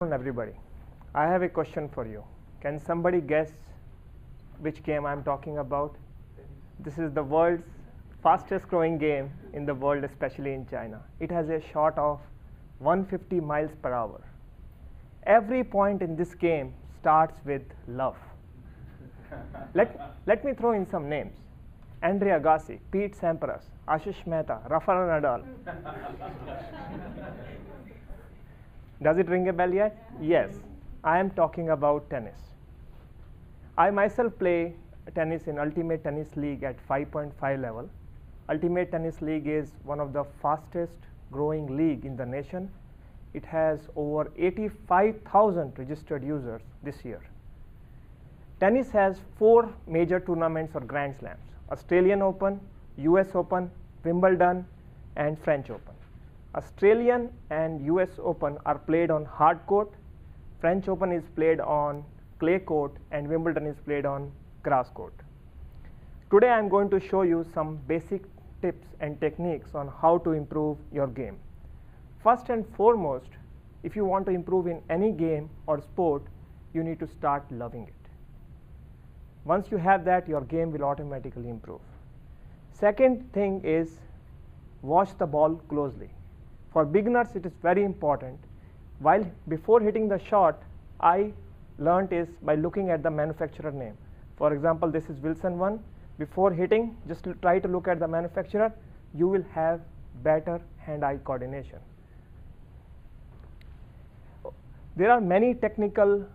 Everybody. I have a question for you. Can somebody guess which game I'm talking about? This is the world's fastest growing game in the world, especially in China. It has a shot of 150 miles per hour. Every point in this game starts with love. Let me throw in some names. Andre Agassi, Pete Sampras, Ashish Mehta, Rafael Nadal. Does it ring a bell yet? Yes. I am talking about tennis. I myself play tennis in Ultimate Tennis League at 5.5 level. Ultimate Tennis League is one of the fastest growing league in the nation. It has over 85,000 registered users this year. Tennis has 4 major tournaments or Grand Slams: Australian Open, US Open, Wimbledon, and French Open. Australian and US Open are played on hard court, French Open is played on clay court, and Wimbledon is played on grass court. Today I am going to show you some basic tips and techniques on how to improve your game. First and foremost, if you want to improve in any game or sport, you need to start loving it. Once you have that, your game will automatically improve. Second thing is, watch the ball closely. For beginners, it is very important. Before hitting the shot, I learned is by looking at the manufacturer name. For example, this is Wilson 1. Before hitting, just try to look at the manufacturer. You will have better hand-eye coordination. There are many technical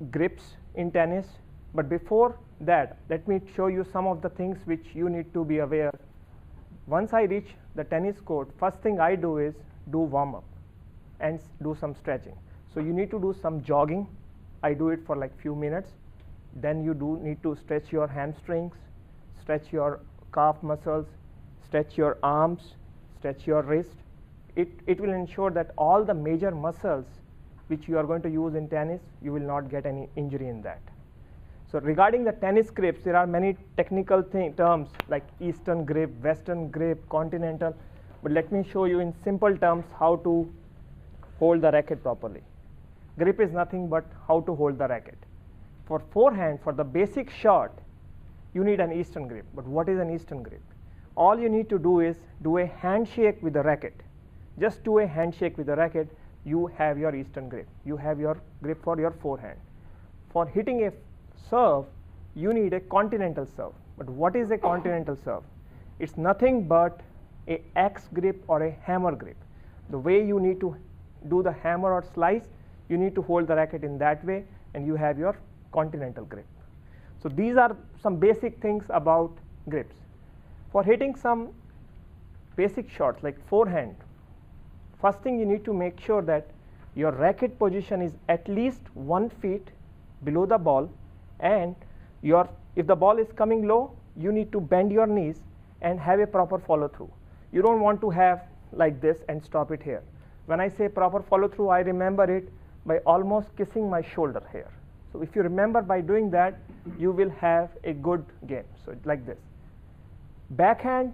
grips in tennis, but before that, let me show you some of the things which you need to be aware. Once I reach the tennis court, first thing I do is do warm-up and do some stretching. So you need to do some jogging. I do it for like few minutes. Then you need to stretch your hamstrings, stretch your calf muscles, stretch your arms, stretch your wrist. It will ensure that all the major muscles which you are going to use in tennis, you will not get any injury in that. So regarding the tennis grips, there are many technical terms like Eastern grip, Western grip, continental. But let me show you in simple terms how to hold the racket properly. Grip is nothing but how to hold the racket. For forehand, for the basic shot, you need an Eastern grip. But what is an Eastern grip? All you need to do is do a handshake with the racket. Just do a handshake with the racket, you have your Eastern grip. You have your grip for your forehand. For hitting a serve, you need a continental serve. But what is a continental serve? It's nothing but a X grip or a hammer grip. The way you need to do the hammer or slice, you need to hold the racket in that way, and you have your continental grip. So these are some basic things about grips. For hitting some basic shots like forehand, first thing you need to make sure that your racket position is at least 1 feet below the ball, and if the ball is coming low, you need to bend your knees and have a proper follow through. You don't want to have like this and stop it here. When I say proper follow through, I remember it by almost kissing my shoulder here. So if you remember by doing that, you will have a good game. So like this. Backhand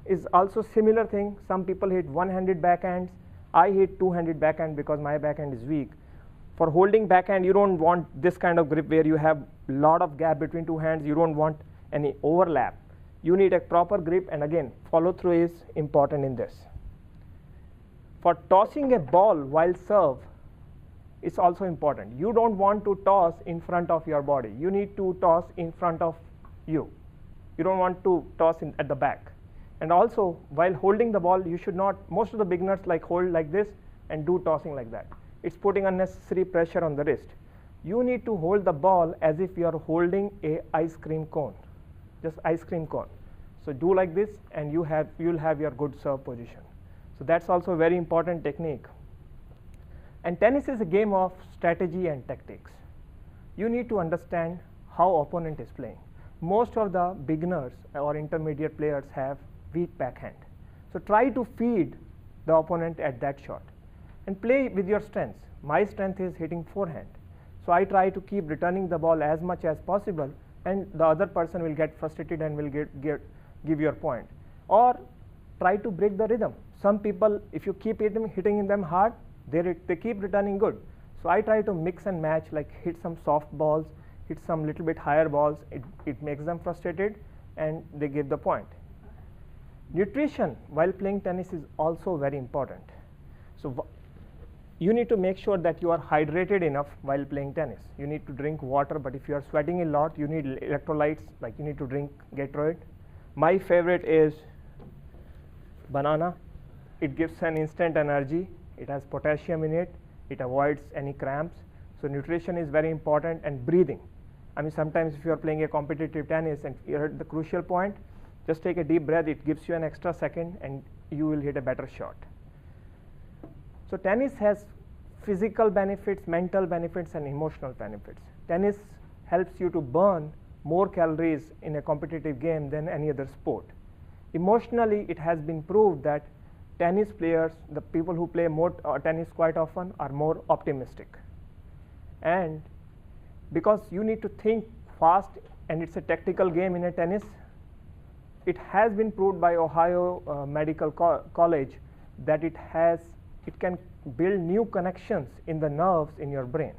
is also similar thing. Some people hit one-handed backhands. I hit two-handed backhand because my backhand is weak. For holding backhand, you don't want this kind of grip where you have a lot of gap between two hands. You don't want any overlap. You need a proper grip, and again, follow through is important in this. For tossing a ball while serve, it's also important. You don't want to toss in front of your body. You need to toss in front of you. You don't want to toss at the back. And also, while holding the ball, you should not, most of the beginners hold like this and do tossing like that. It's putting unnecessary pressure on the wrist. You need to hold the ball as if you are holding a ice cream cone. Just ice cream cone. So do like this, and you'll have your good serve position. So that's also a very important technique. And tennis is a game of strategy and tactics. You need to understand how opponent is playing. Most of the beginners or intermediate players have weak backhand. So try to feed the opponent at that shot and play with your strengths. My strength is hitting forehand. So I try to keep returning the ball as much as possible, and the other person will get frustrated and will give your point. Or try to break the rhythm. Some people, if you keep hitting them hard, they keep returning good. So I try to mix and match, like hit some soft balls, hit some little bit higher balls. It makes them frustrated and they give the point. Nutrition while playing tennis is also very important. So you need to make sure that you are hydrated enough while playing tennis. You need to drink water, but if you are sweating a lot, you need electrolytes, like you need to drink Gatorade. My favorite is banana. It gives an instant energy. It has potassium in it. It avoids any cramps. So nutrition is very important, and breathing. I mean, sometimes if you are playing a competitive tennis and you're at the crucial point, just take a deep breath. It gives you an extra second and you will hit a better shot. So tennis has physical benefits, mental benefits, and emotional benefits. Tennis helps you to burn more calories in a competitive game than any other sport. Emotionally, it has been proved that tennis players, the people who play more tennis quite often, are more optimistic. And because you need to think fast and it's a tactical game in a tennis, it has been proved by Ohio Medical College that it can build new connections in the nerves in your brain.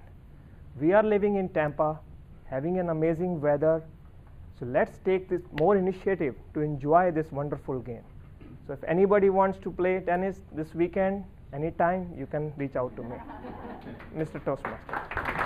We are living in Tampa, having an amazing weather, so let's take this more initiative to enjoy this wonderful game. So if anybody wants to play tennis this weekend, anytime, you can reach out to me. Mr. Toastmaster.